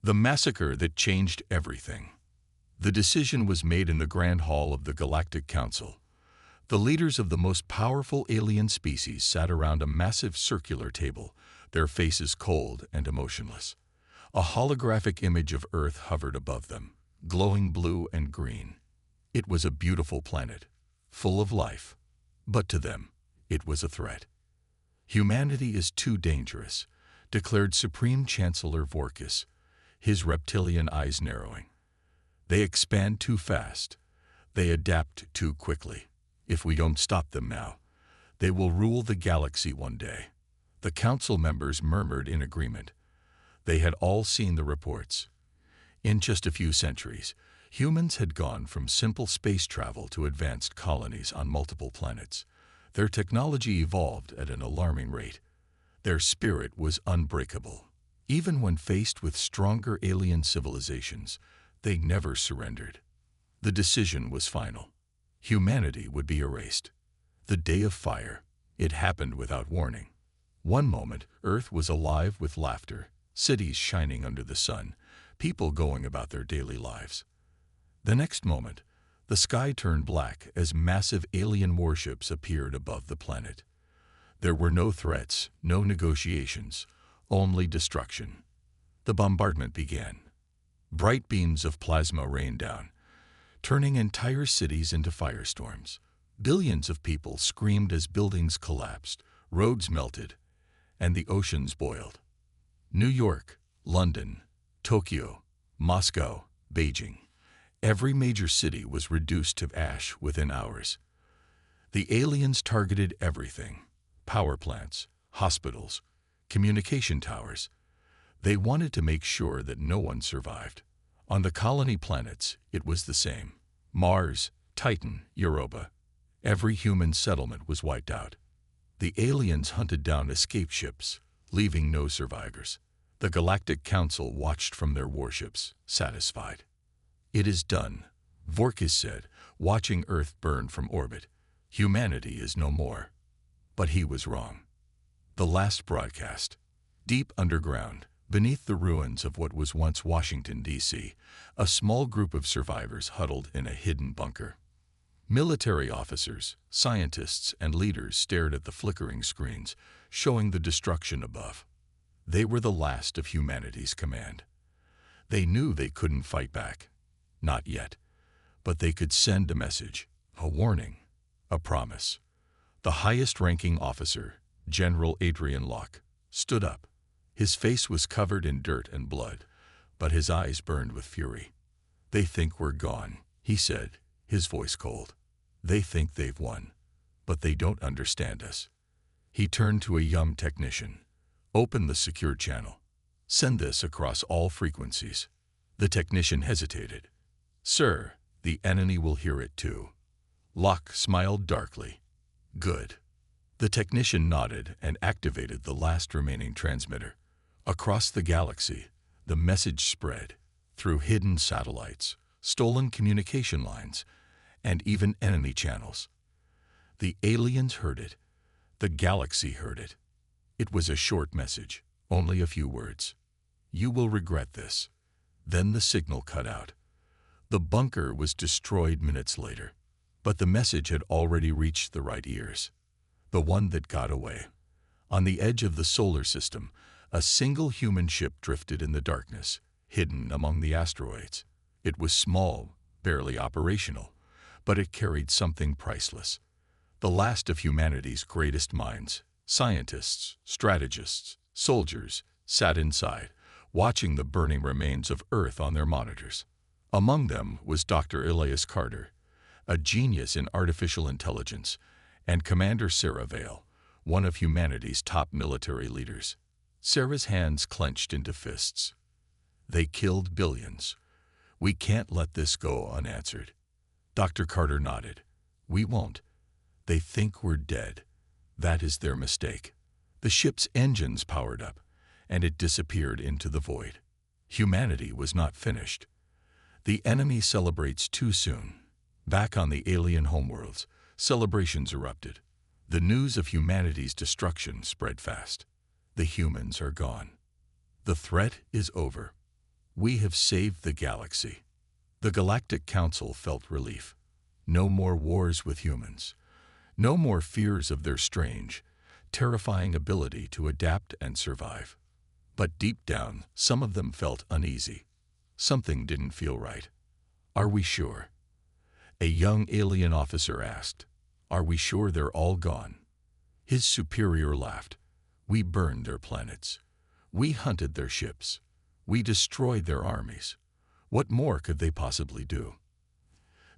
The massacre that changed everything. The decision was made in the Grand Hall of the Galactic Council. The leaders of the most powerful alien species sat around a massive circular table, their faces cold and emotionless. A holographic image of Earth hovered above them, glowing blue and green. It was a beautiful planet, full of life. But to them, it was a threat. Humanity is too dangerous, declared Supreme Chancellor Vorkis, his reptilian eyes narrowing. They expand too fast. They adapt too quickly. If we don't stop them now, they will rule the galaxy one day. The council members murmured in agreement. They had all seen the reports. In just a few centuries, humans had gone from simple space travel to advanced colonies on multiple planets. Their technology evolved at an alarming rate. Their spirit was unbreakable. Even when faced with stronger alien civilizations, they never surrendered. The decision was final. Humanity would be erased. The Day of Fire. It happened without warning. One moment, Earth was alive with laughter, cities shining under the sun, people going about their daily lives. The next moment, the sky turned black as massive alien warships appeared above the planet. There were no threats, no negotiations, only destruction. The bombardment began. Bright beams of plasma rained down, turning entire cities into firestorms. Billions of people screamed as buildings collapsed, roads melted, and the oceans boiled. New York, London, Tokyo, Moscow, Beijing. Every major city was reduced to ash within hours. The aliens targeted everything: power plants, hospitals, communication towers. They wanted to make sure that no one survived. On the colony planets, it was the same. Mars, Titan, Europa. Every human settlement was wiped out. The aliens hunted down escape ships, leaving no survivors. The Galactic Council watched from their warships, satisfied. "It is done," Vorkis said, watching Earth burn from orbit. "Humanity is no more." But he was wrong. The last broadcast. Deep underground, beneath the ruins of what was once Washington, D.C., a small group of survivors huddled in a hidden bunker. Military officers, scientists, and leaders stared at the flickering screens, showing the destruction above. They were the last of humanity's command. They knew they couldn't fight back. Not yet. But they could send a message, a warning, a promise. The highest-ranking officer, General Adrian Locke, stood up. His face was covered in dirt and blood, but his eyes burned with fury. "They think we're gone," he said, his voice cold. "They think they've won, but they don't understand us." He turned to a young technician. "Open the secure channel. Send this across all frequencies." The technician hesitated. "Sir, the enemy will hear it too." Locke smiled darkly. "Good." The technician nodded and activated the last remaining transmitter. Across the galaxy, the message spread through hidden satellites, stolen communication lines, and even enemy channels. The aliens heard it. The galaxy heard it. It was a short message, only a few words. "You will regret this." Then the signal cut out. The bunker was destroyed minutes later, but the message had already reached the right ears. The one that got away. On the edge of the solar system, a single human ship drifted in the darkness, hidden among the asteroids. It was small, barely operational, but it carried something priceless. The last of humanity's greatest minds, scientists, strategists, soldiers, sat inside, watching the burning remains of Earth on their monitors. Among them was Dr. Elias Carter, a genius in artificial intelligence, and Commander Sarah Vale, one of humanity's top military leaders. Sarah's hands clenched into fists. "They killed billions. We can't let this go unanswered." Dr. Carter nodded. "We won't. They think we're dead. That is their mistake." The ship's engines powered up, and it disappeared into the void. Humanity was not finished. The enemy celebrates too soon. Back on the alien homeworlds, celebrations erupted. The news of humanity's destruction spread fast. The humans are gone. The threat is over. We have saved the galaxy. The Galactic Council felt relief. No more wars with humans. No more fears of their strange, terrifying ability to adapt and survive. But deep down, some of them felt uneasy. Something didn't feel right. Are we sure? A young alien officer asked. Are we sure they're all gone? His superior laughed. We burned their planets. We hunted their ships. We destroyed their armies. What more could they possibly do?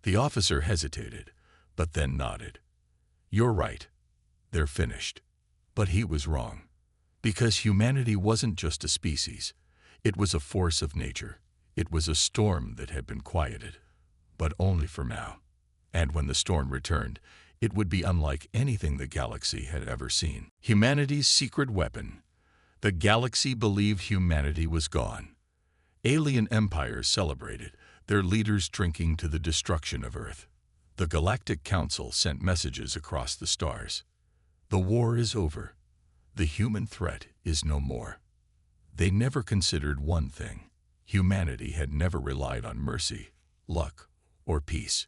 The officer hesitated, but then nodded. You're right. They're finished. But he was wrong. Because humanity wasn't just a species. It was a force of nature. It was a storm that had been quieted. But only for now. And when the storm returned, it would be unlike anything the galaxy had ever seen. Humanity's secret weapon. The galaxy believed humanity was gone. Alien empires celebrated, their leaders drinking to the destruction of Earth. The Galactic Council sent messages across the stars. The war is over. The human threat is no more. They never considered one thing. Humanity had never relied on mercy, luck, or peace.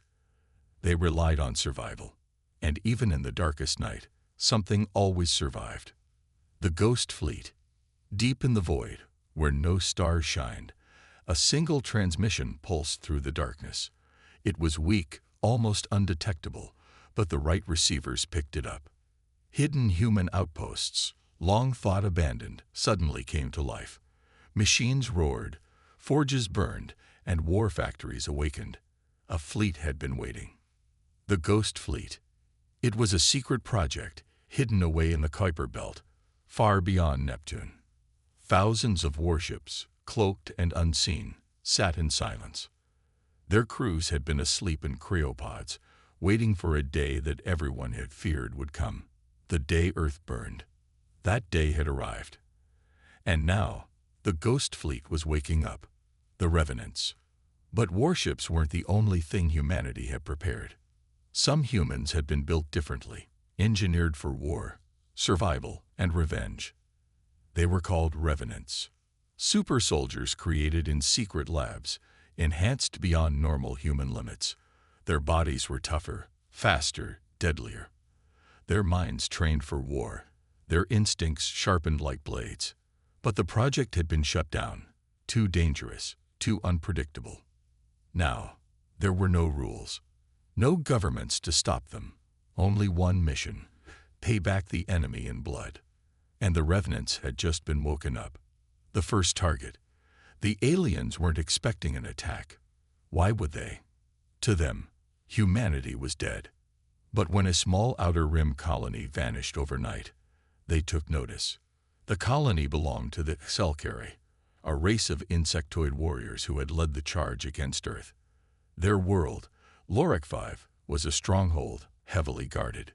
They relied on survival. And even in the darkest night, something always survived. The Ghost Fleet. Deep in the void, where no stars shined, a single transmission pulsed through the darkness. It was weak, almost undetectable, but the right receivers picked it up. Hidden human outposts, long thought abandoned, suddenly came to life. Machines roared, forges burned, and war factories awakened. A fleet had been waiting. The Ghost Fleet. It was a secret project, hidden away in the Kuiper Belt, far beyond Neptune. Thousands of warships, cloaked and unseen, sat in silence. Their crews had been asleep in cryopods, waiting for a day that everyone had feared would come. The day Earth burned. That day had arrived. And now, the Ghost Fleet was waking up. The Revenants. But warships weren't the only thing humanity had prepared. Some humans had been built differently, engineered for war, survival, and revenge. They were called Revenants. Super soldiers created in secret labs, enhanced beyond normal human limits. Their bodies were tougher, faster, deadlier. Their minds trained for war, their instincts sharpened like blades. But the project had been shut down, too dangerous, too unpredictable. Now, there were no rules, no governments to stop them, only one mission: pay back the enemy in blood. And the Revenants had just been woken up. The first target. The aliens weren't expecting an attack. Why would they? To them, humanity was dead. But when a small outer rim colony vanished overnight, they took notice. The colony belonged to the Selkari, a race of insectoid warriors who had led the charge against Earth. Their world, Lorik 5, was a stronghold, heavily guarded.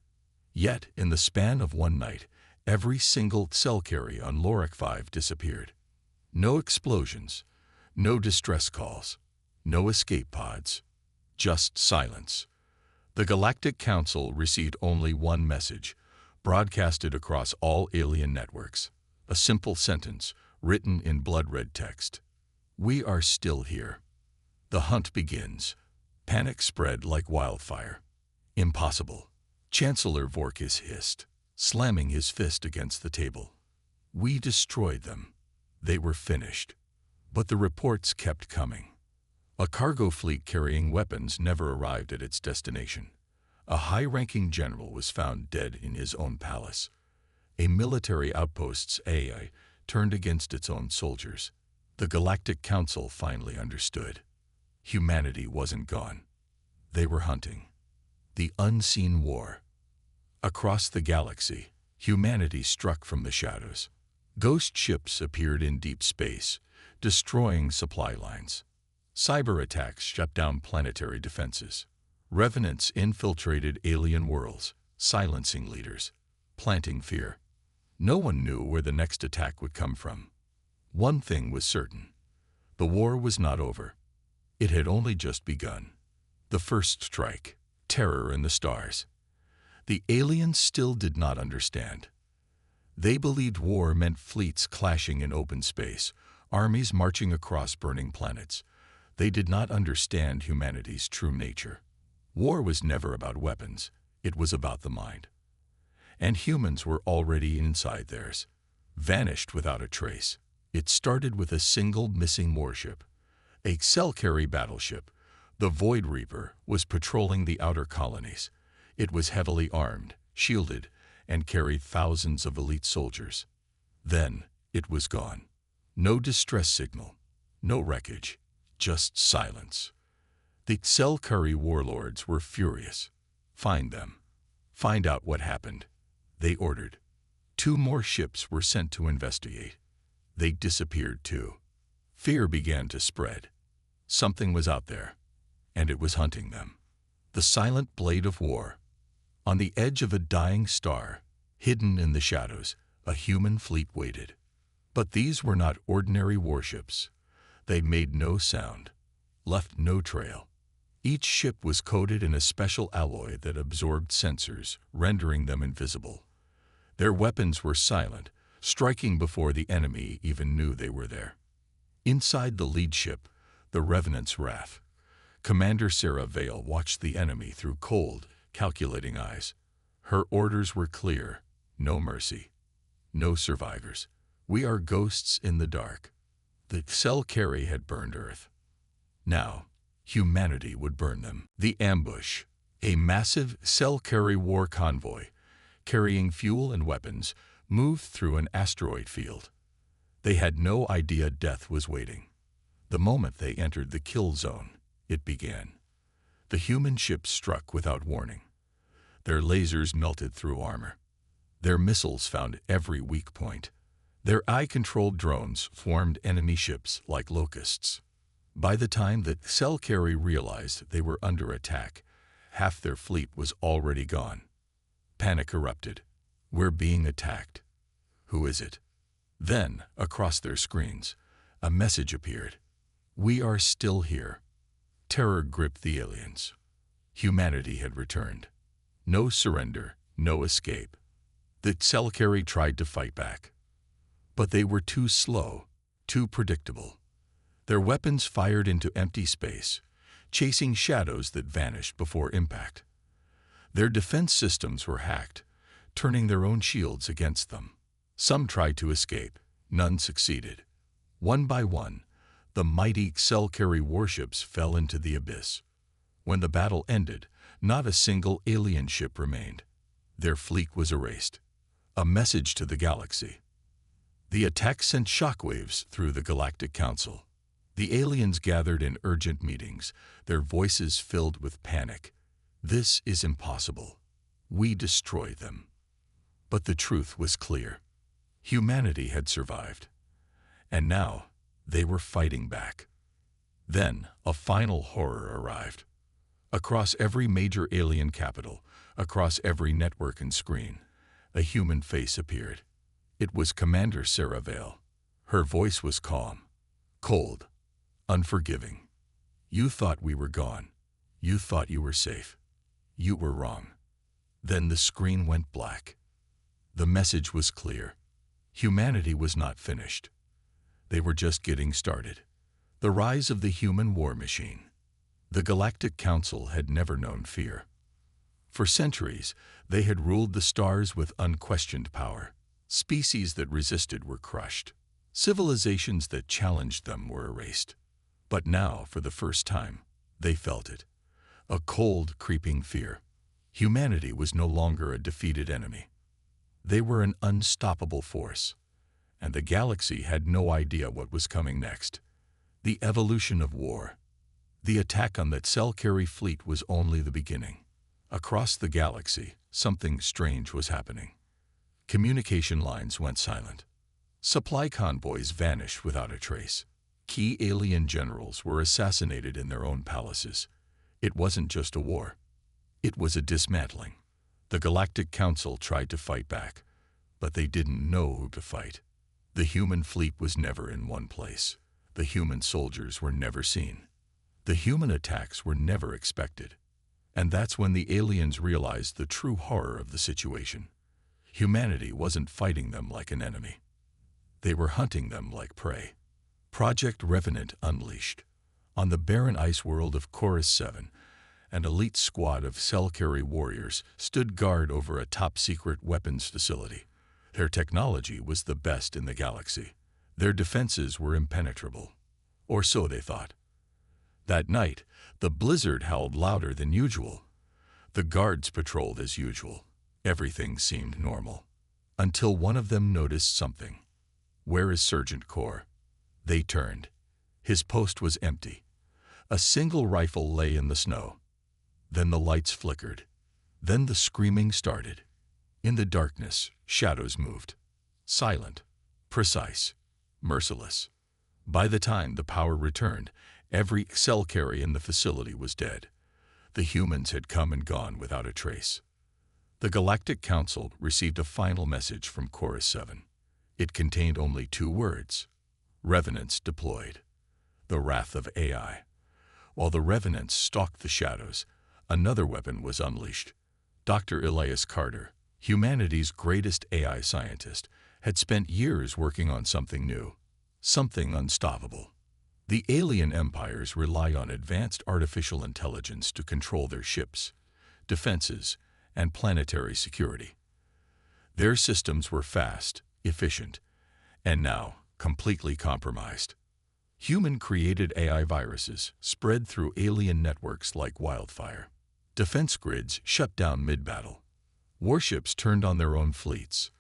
Yet, in the span of one night, every single Selkari on Lorik 5 disappeared. No explosions, no distress calls, no escape pods, just silence. The Galactic Council received only one message, broadcasted across all alien networks. A simple sentence, written in blood-red text. We are still here. The hunt begins. Panic spread like wildfire. Impossible. Chancellor Vorkis hissed, slamming his fist against the table. We destroyed them. They were finished. But the reports kept coming. A cargo fleet carrying weapons never arrived at its destination. A high-ranking general was found dead in his own palace. A military outpost's AI turned against its own soldiers. The Galactic Council finally understood. Humanity wasn't gone. They were hunting. The unseen war. Across the galaxy, humanity struck from the shadows. Ghost ships appeared in deep space, destroying supply lines. Cyber attacks shut down planetary defenses. Revenants infiltrated alien worlds, silencing leaders, planting fear. No one knew where the next attack would come from. One thing was certain. The war was not over. It had only just begun. The first strike, terror in the stars. The aliens still did not understand. They believed war meant fleets clashing in open space, armies marching across burning planets. They did not understand humanity's true nature. War was never about weapons, it was about the mind. And humans were already inside theirs, vanished without a trace. It started with a single missing warship. A cell-carry battleship, the Void Reaper, was patrolling the outer colonies. It was heavily armed, shielded, and carried thousands of elite soldiers. Then, it was gone. No distress signal, no wreckage, just silence. The cell-carry warlords were furious. Find them. Find out what happened, they ordered. 2 more ships were sent to investigate. They disappeared too. Fear began to spread. Something was out there, and it was hunting them. The silent blade of war. On the edge of a dying star, hidden in the shadows, a human fleet waited. But these were not ordinary warships. They made no sound, left no trail. Each ship was coated in a special alloy that absorbed sensors, rendering them invisible. Their weapons were silent, striking before the enemy even knew they were there. Inside the lead ship, the Revenant's Wrath, Commander Sarah Vale watched the enemy through cold, calculating eyes. Her orders were clear: no mercy, no survivors. We are ghosts in the dark. The cell-carry had burned Earth. Now, humanity would burn them. The ambush, a massive cell-carry war convoy, carrying fuel and weapons, moved through an asteroid field. They had no idea death was waiting. The moment they entered the kill zone, it began. The human ships struck without warning. Their lasers melted through armor. Their missiles found every weak point. Their eye-controlled drones swarmed enemy ships like locusts. By the time that cell-carry realized they were under attack, half their fleet was already gone. Panic erupted. We're being attacked. Who is it? Then, across their screens, a message appeared. We are still here. Terror gripped the aliens. Humanity had returned. No surrender, no escape. The cell-carry tried to fight back. But they were too slow, too predictable. Their weapons fired into empty space, chasing shadows that vanished before impact. Their defense systems were hacked, turning their own shields against them. Some tried to escape, none succeeded. One by one, the mighty cell-carry warships fell into the abyss. When the battle ended, not a single alien ship remained. Their fleet was erased. A message to the galaxy. The attack sent shockwaves through the Galactic Council. The aliens gathered in urgent meetings, their voices filled with panic. This is impossible. We destroy them. But the truth was clear. Humanity had survived. And now, they were fighting back. Then, a final horror arrived. Across every major alien capital, across every network and screen, a human face appeared. It was Commander Sarah Vale. Her voice was calm, cold, unforgiving. You thought we were gone. You thought you were safe. You were wrong. Then the screen went black. The message was clear. Humanity was not finished. They were just getting started. The rise of the human war machine. The Galactic Council had never known fear. For centuries, they had ruled the stars with unquestioned power. Species that resisted were crushed. Civilizations that challenged them were erased. But now, for the first time, they felt it. A cold, creeping fear. Humanity was no longer a defeated enemy. They were an unstoppable force. And the galaxy had no idea what was coming next. The evolution of war. The attack on that cell-carry fleet was only the beginning. Across the galaxy, something strange was happening. Communication lines went silent. Supply convoys vanished without a trace. Key alien generals were assassinated in their own palaces. It wasn't just a war. It was a dismantling. The Galactic Council tried to fight back, but they didn't know who to fight. The human fleet was never in one place. The human soldiers were never seen. The human attacks were never expected. And that's when the aliens realized the true horror of the situation. Humanity wasn't fighting them like an enemy. They were hunting them like prey. Project Revenant unleashed. On the barren ice world of Chorus 7, an elite squad of cell-carry warriors stood guard over a top-secret weapons facility. Their technology was the best in the galaxy. Their defenses were impenetrable. Or so they thought. That night, the blizzard howled louder than usual. The guards patrolled as usual. Everything seemed normal. Until one of them noticed something. "Where is Sergeant Core?" They turned. His post was empty. A single rifle lay in the snow. Then the lights flickered. Then the screaming started. In the darkness, shadows moved. Silent, precise, merciless. By the time the power returned, every cell carry in the facility was dead. The humans had come and gone without a trace. The Galactic Council received a final message from Chorus 7. It contained only 2 words. Revenants deployed. The wrath of AI. While the Revenants stalked the shadows, another weapon was unleashed. Dr. Elias Carter, humanity's greatest AI scientist, had spent years working on something new, something unstoppable. The alien empires rely on advanced artificial intelligence to control their ships, defenses, and planetary security. Their systems were fast, efficient, and now completely compromised. Human-created AI viruses spread through alien networks like wildfire. Defense grids shut down mid-battle. Warships turned on their own fleets.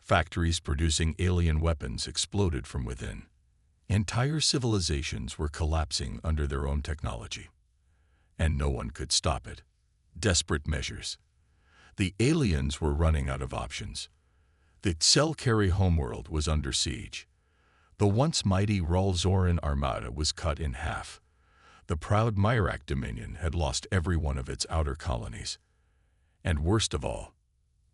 Factories producing alien weapons exploded from within. Entire civilizations were collapsing under their own technology. And no one could stop it. Desperate measures. The aliens were running out of options. The cell-carry homeworld was under siege. The once mighty Ralzoran armada was cut in half. The proud Myrak Dominion had lost every one of its outer colonies. And worst of all,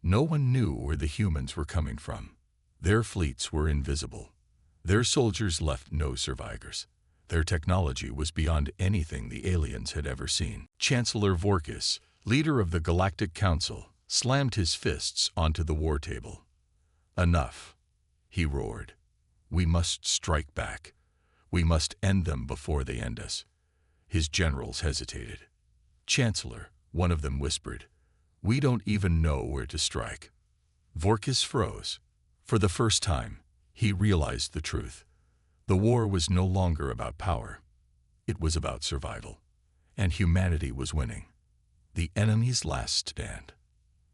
no one knew where the humans were coming from. Their fleets were invisible. Their soldiers left no survivors. Their technology was beyond anything the aliens had ever seen. Chancellor Vorkis, leader of the Galactic Council, slammed his fists onto the war table. "Enough," he roared. "We must strike back. We must end them before they end us." His generals hesitated. "Chancellor," one of them whispered, "we don't even know where to strike." Vorkis froze. For the first time, he realized the truth. The war was no longer about power. It was about survival. And humanity was winning. The enemy's last stand.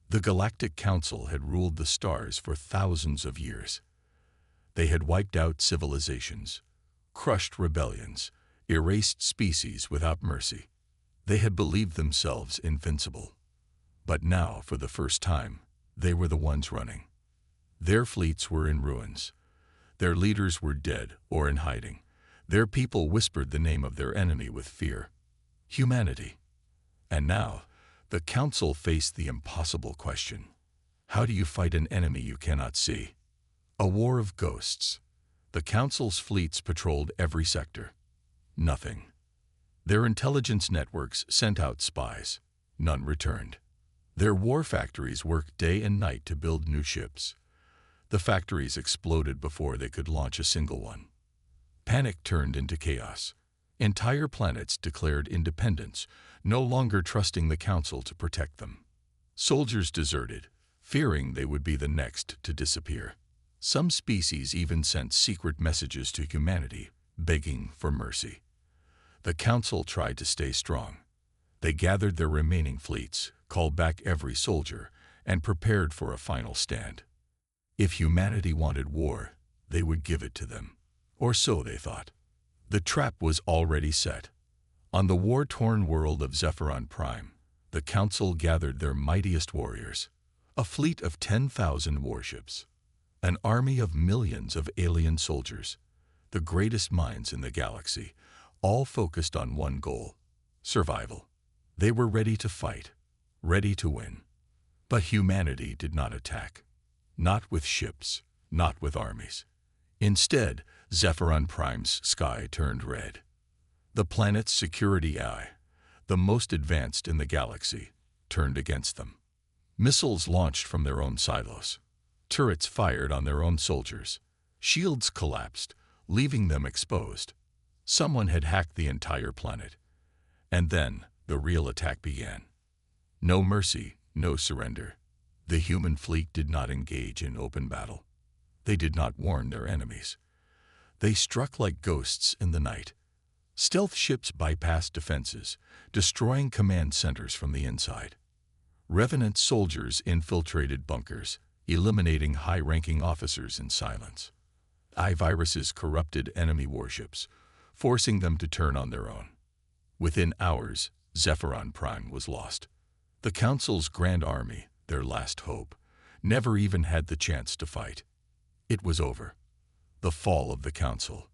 The Galactic Council had ruled the stars for thousands of years. They had wiped out civilizations, crushed rebellions, erased species without mercy. They had believed themselves invincible. But now, for the first time, they were the ones running. Their fleets were in ruins. Their leaders were dead or in hiding. Their people whispered the name of their enemy with fear. Humanity. And now, the Council faced the impossible question. How do you fight an enemy you cannot see? A war of ghosts. The Council's fleets patrolled every sector. Nothing. Their intelligence networks sent out spies. None returned. Their war factories worked day and night to build new ships. The factories exploded before they could launch a single one. Panic turned into chaos. Entire planets declared independence, no longer trusting the Council to protect them. Soldiers deserted, fearing they would be the next to disappear. Some species even sent secret messages to humanity, begging for mercy. The Council tried to stay strong. They gathered their remaining fleets, called back every soldier, and prepared for a final stand. If humanity wanted war, they would give it to them. Or so they thought. The trap was already set. On the war-torn world of Zephyron Prime, the Council gathered their mightiest warriors. A fleet of 10,000 warships. An army of millions of alien soldiers. The greatest minds in the galaxy, all focused on one goal: survival. They were ready to fight, ready to win. But humanity did not attack. Not with ships, not with armies. Instead, Zephyron Prime's sky turned red. The planet's security AI, the most advanced in the galaxy, turned against them. Missiles launched from their own silos. Turrets fired on their own soldiers. Shields collapsed. leaving them exposed. Someone had hacked the entire planet. And then the real attack began. No mercy, no surrender. The human fleet did not engage in open battle. They did not warn their enemies. They struck like ghosts in the night. Stealth ships bypassed defenses, destroying command centers from the inside. Revenant soldiers infiltrated bunkers, eliminating high-ranking officers in silence. Viruses corrupted enemy warships, forcing them to turn on their own. Within hours, Zephyron Prime was lost. The Council's Grand Army, their last hope, never even had the chance to fight. It was over. The fall of the Council.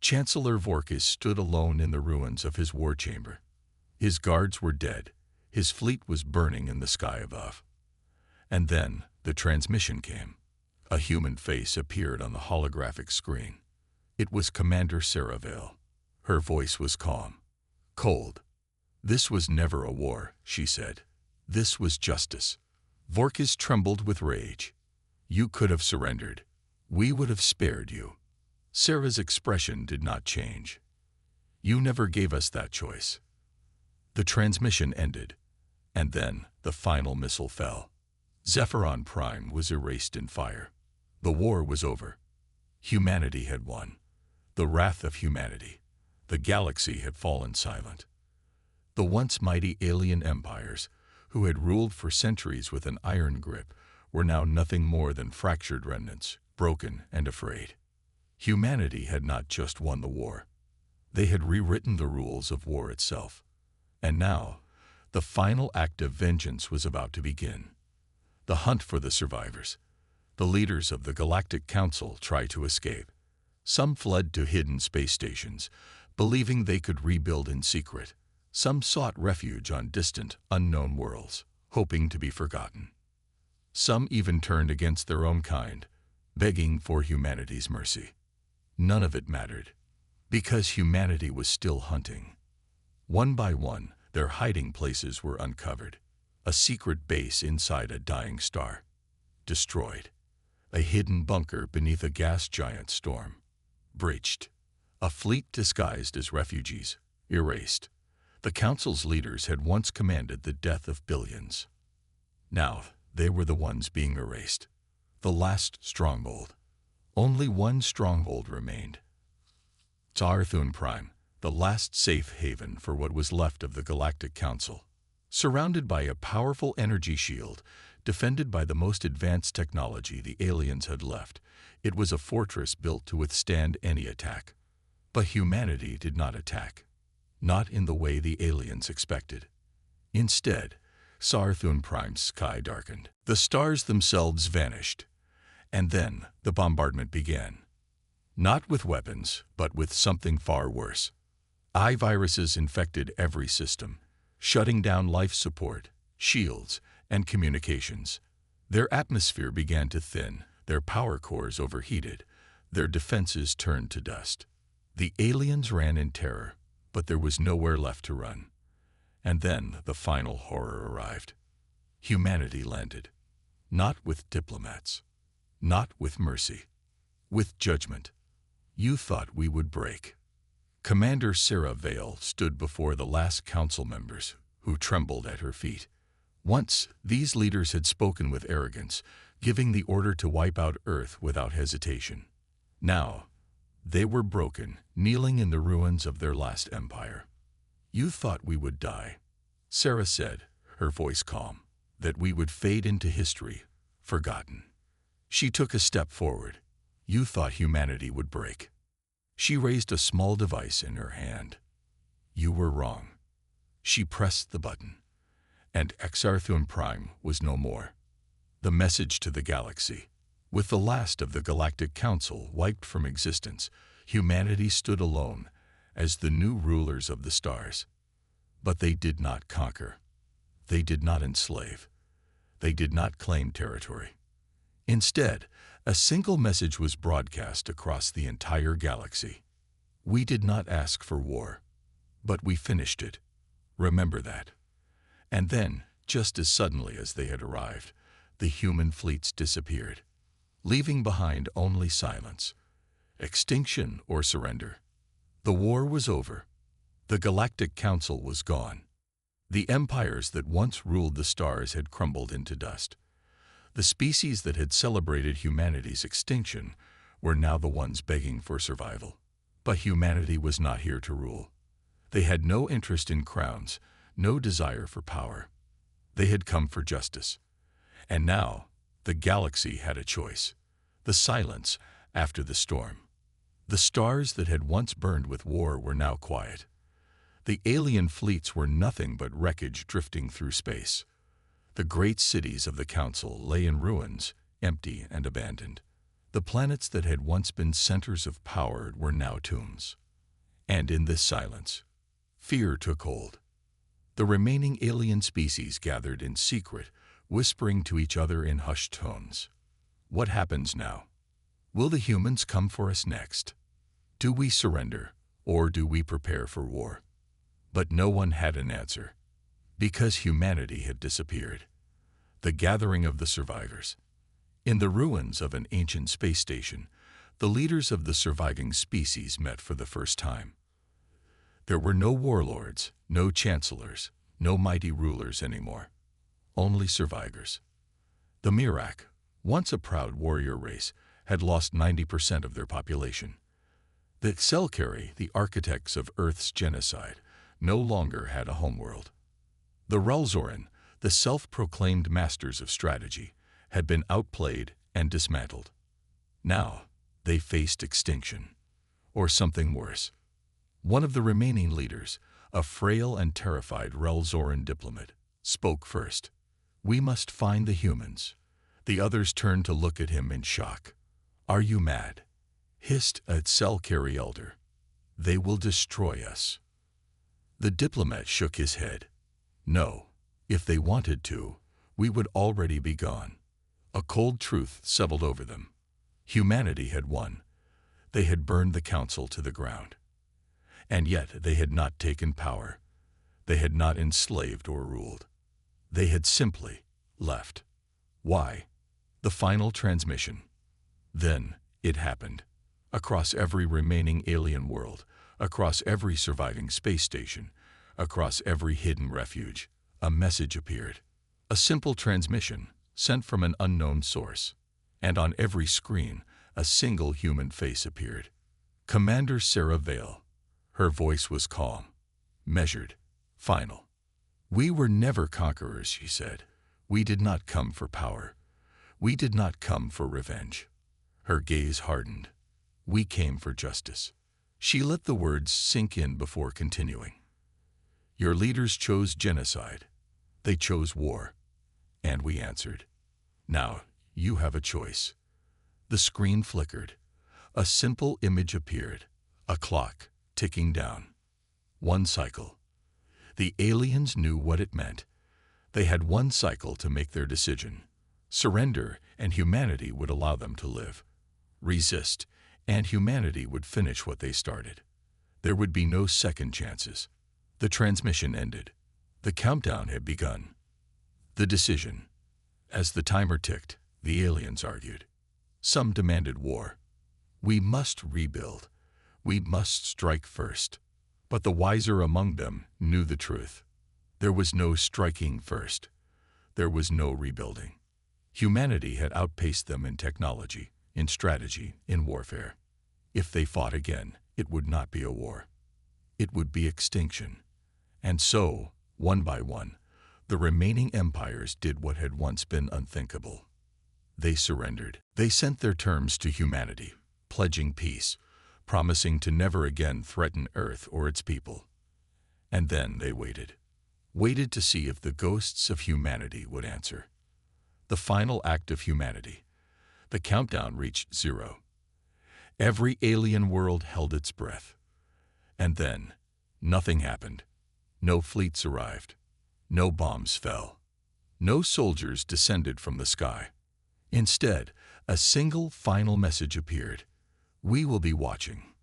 Chancellor Vorkis stood alone in the ruins of his war chamber. His guards were dead. His fleet was burning in the sky above. And then the transmission came. A human face appeared on the holographic screen. It was Commander Sarah Vale. Her voice was calm, cold. "This was never a war," she said. "This was justice." Vorkis trembled with rage. "You could have surrendered. We would have spared you." Sarah's expression did not change. "You never gave us that choice." The transmission ended, and then the final missile fell. Zephyron Prime was erased in fire. The war was over. Humanity had won. The wrath of humanity. The galaxy had fallen silent. The once mighty alien empires, who had ruled for centuries with an iron grip, were now nothing more than fractured remnants, broken and afraid. Humanity had not just won the war. They had rewritten the rules of war itself. And now, the final act of vengeance was about to begin. The hunt for the survivors. The leaders of the Galactic Council tried to escape. Some fled to hidden space stations, believing they could rebuild in secret. Some sought refuge on distant, unknown worlds, hoping to be forgotten. Some even turned against their own kind, begging for humanity's mercy. None of it mattered, because humanity was still hunting. One by one, their hiding places were uncovered. A secret base inside a dying star. Destroyed. A hidden bunker beneath a gas giant storm. Breached. A fleet disguised as refugees. Erased. The Council's leaders had once commanded the death of billions. Now, they were the ones being erased. The last stronghold. Only one stronghold remained. Zephyron Prime, the last safe haven for what was left of the Galactic Council. Surrounded by a powerful energy shield, defended by the most advanced technology the aliens had left, it was a fortress built to withstand any attack. But humanity did not attack. Not in the way the aliens expected. Instead, Zephyron Prime's sky darkened. The stars themselves vanished. And then the bombardment began. Not with weapons, but with something far worse. Viruses infected every system, shutting down life support, shields, and communications. Their atmosphere began to thin, their power cores overheated, their defenses turned to dust. The aliens ran in terror, but there was nowhere left to run. And then the final horror arrived. Humanity landed. Not with diplomats. Not with mercy. With judgment. You thought we would break. Commander Sarah Vale stood before the last council members, who trembled at her feet. Once, these leaders had spoken with arrogance, giving the order to wipe out Earth without hesitation. Now, they were broken, kneeling in the ruins of their last empire. You thought we would die, Sarah said, her voice calm, that we would fade into history, forgotten. She took a step forward. You thought humanity would break. She raised a small device in her hand. You were wrong. She pressed the button, and Zephyron Prime was no more. The message to the galaxy. With the last of the Galactic Council wiped from existence, humanity stood alone as the new rulers of the stars. But they did not conquer. They did not enslave. They did not claim territory. Instead, a single message was broadcast across the entire galaxy. We did not ask for war, but we finished it. Remember that. And then, just as suddenly as they had arrived, the human fleets disappeared, leaving behind only silence. Extinction or surrender. The war was over. The Galactic Council was gone. The empires that once ruled the stars had crumbled into dust. The species that had celebrated humanity's extinction were now the ones begging for survival. But humanity was not here to rule. They had no interest in crowns, no desire for power. They had come for justice. And now, the galaxy had a choice. The silence after the storm. The stars that had once burned with war were now quiet. The alien fleets were nothing but wreckage drifting through space. The great cities of the Council lay in ruins, empty and abandoned. The planets that had once been centers of power were now tombs. And in this silence, fear took hold. The remaining alien species gathered in secret, whispering to each other in hushed tones. What happens now? Will the humans come for us next? Do we surrender, or do we prepare for war? But no one had an answer, because humanity had disappeared. The gathering of the survivors. In the ruins of an ancient space station, the leaders of the surviving species met for the first time. There were no warlords, no chancellors, no mighty rulers anymore. Only survivors. The Mirak, once a proud warrior race, had lost 90% of their population. The Selkari, the architects of Earth's genocide, no longer had a homeworld. The Relzoran, the self-proclaimed masters of strategy, had been outplayed and dismantled. Now, they faced extinction, or something worse. One of the remaining leaders, a frail and terrified Relzoran diplomat, spoke first. "We must find the humans." The others turned to look at him in shock. "Are you mad?" hissed a Selkari elder. "They will destroy us." The diplomat shook his head. "No, if they wanted to, we would already be gone." A cold truth settled over them. Humanity had won. They had burned the council to the ground. And yet they had not taken power. They had not enslaved or ruled. They had simply left. Why? The final transmission. Then it happened. Across every remaining alien world, across every surviving space station, across every hidden refuge, a message appeared. A simple transmission, sent from an unknown source. And on every screen, a single human face appeared. Commander Sarah Vale. Her voice was calm, measured, final. "We were never conquerors," she said. "We did not come for power. We did not come for revenge." Her gaze hardened. "We came for justice." She let the words sink in before continuing. "Your leaders chose genocide. They chose war. And we answered. Now, you have a choice." The screen flickered. A simple image appeared. A clock, ticking down. One cycle. The aliens knew what it meant. They had one cycle to make their decision. Surrender, and humanity would allow them to live. Resist, and humanity would finish what they started. There would be no second chances. The transmission ended. The countdown had begun. The decision. As the timer ticked, the aliens argued. Some demanded war. "We must rebuild. We must strike first." But the wiser among them knew the truth. There was no striking first. There was no rebuilding. Humanity had outpaced them in technology, in strategy, in warfare. If they fought again, it would not be a war. It would be extinction. And so, one by one, the remaining empires did what had once been unthinkable. They surrendered. They sent their terms to humanity, pledging peace, promising to never again threaten Earth or its people. And then they waited to see if the ghosts of humanity would answer. The final act of humanity. The countdown reached 0. Every alien world held its breath. And then, nothing happened. No fleets arrived. No bombs fell. No soldiers descended from the sky. Instead, a single final message appeared. "We will be watching."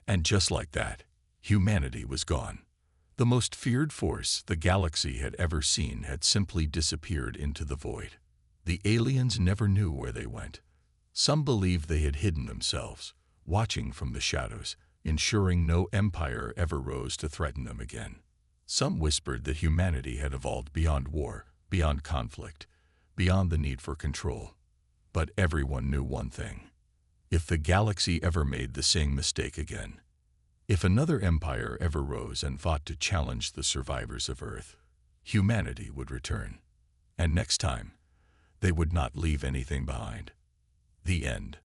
And just like that, humanity was gone. The most feared force the galaxy had ever seen had simply disappeared into the void. The aliens never knew where they went. Some believed they had hidden themselves, watching from the shadows, ensuring no empire ever rose to threaten them again. Some whispered that humanity had evolved beyond war, beyond conflict, beyond the need for control. But everyone knew one thing. If the galaxy ever made the same mistake again, if another empire ever rose and fought to challenge the survivors of Earth, humanity would return. And next time, they would not leave anything behind. The end.